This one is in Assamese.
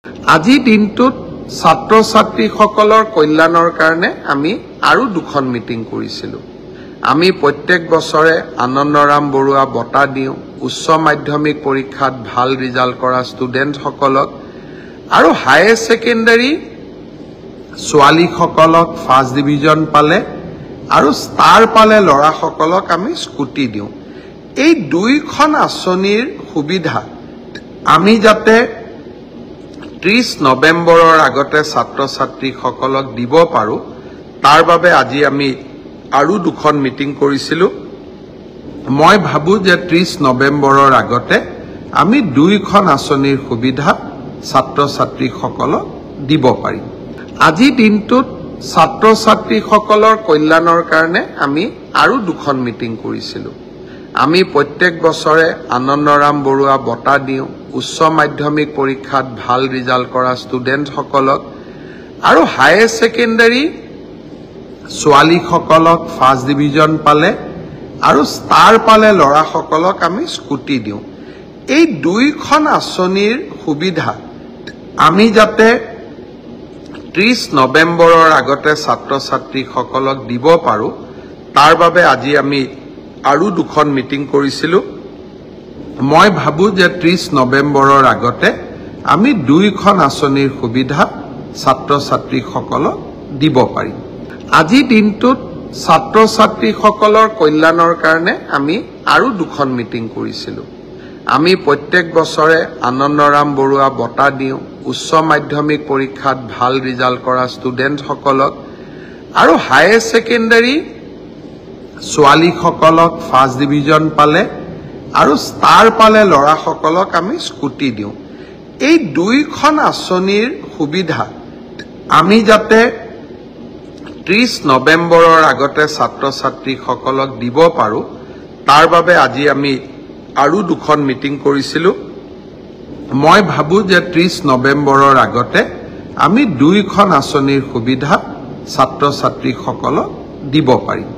আজি দিনটোত ছাত্ৰ ছাত্ৰীসকলৰ কল্যাণৰ কাৰণে আমি আৰু দুখন মিটিং কৰিছিলোঁ। আমি প্ৰত্যেক বছৰে আনন্দৰাম বৰুৱা বঁটা দিওঁ উচ্চ মাধ্যমিক পৰীক্ষাত ভাল ৰিজাল্ট কৰা ষ্টুডেণ্টসকলক আৰু হায়াৰ ছেকেণ্ডাৰী ছোৱালীসকলক ফাৰ্ষ্ট ডিভিজন পালে আৰু ষ্টাৰ পালে ল'ৰাসকলক আমি স্কুটি দিওঁ। এই দুইখন আঁচনিৰ সুবিধা আমি যাতে 30 নৱেম্বৰৰ আগতে ছাত্ৰ ছাত্ৰীসকলক দিব পাৰোঁ তাৰ বাবে আজি আমি আৰু দুখন মিটিং কৰিছিলোঁ। মই ভাবোঁ যে 30 নৱেম্বৰৰ আগতে আমি দুইখন আঁচনিৰ সুবিধা ছাত্ৰ ছাত্ৰীসকলক দিব পাৰিম। আজি দিনটোত ছাত্ৰ ছাত্ৰীসকলৰ কল্যাণৰ কাৰণে আমি আৰু দুখন মিটিং কৰিছিলোঁ। আমি প্ৰত্যেক বছৰে আনন্দৰাম বৰুৱা বঁটা দিওঁ উচ্চ মাধ্যমিক পৰীক্ষাত ভাল ৰিজাল্ট কৰা ষ্টুডেণ্টসকলক আৰু হায়াৰ ছেকেণ্ডাৰী ছোৱালীসকলক ফাৰ্ষ্ট ডিভিজন পালে আৰু ষ্টাৰ পালে ল'ৰাসকলক আমি স্কুটি দিওঁ। এই দুইখন আঁচনিৰ সুবিধা আমি যাতে 30 নৱেম্বৰৰ আগতে ছাত্ৰ ছাত্ৰীসকলক দিব পাৰোঁ তাৰ বাবে আজি আমি আৰু দুখন মিটিং কৰিছিলোঁ। মই ভাবোঁ যে 30 নৱেম্বৰৰ আগতে আমি দুইখন আঁচনিৰ সুবিধা ছাত্ৰ ছাত্ৰীসকলক দিব পাৰিম। আজি দিনটোত ছাত্ৰ ছাত্ৰীসকলৰ কল্যাণৰ কাৰণে আমি আৰু দুখন মিটিং কৰিছিলোঁ। আমি প্ৰত্যেক বছৰে আনন্দৰাম বৰুৱা বঁটা দিওঁ উচ্চ মাধ্যমিক পৰীক্ষাত ভাল ৰিজাল্ট কৰা ষ্টুডেণ্টসকলক আৰু হায়াৰ ছেকেণ্ডাৰী ছোৱালীসকলক ফাৰ্ষ্ট ডিভিজন পালে আৰু ষ্টাৰ পালে ল'ৰাসকলক আমি স্কুটি দিওঁ। এই দুইখন আঁচনিৰ সুবিধা আমি যাতে 30 নৱেম্বৰৰ আগতে ছাত্ৰ ছাত্ৰীসকলক দিব পাৰোঁ তাৰ বাবে আজি আমি আৰু দুখন মিটিং কৰিছিলোঁ। মই ভাবোঁ যে 30 নৱেম্বৰৰ আগতে আমি দুইখন আঁচনিৰ সুবিধা ছাত্ৰ ছাত্ৰীসকলক দিব পাৰিম।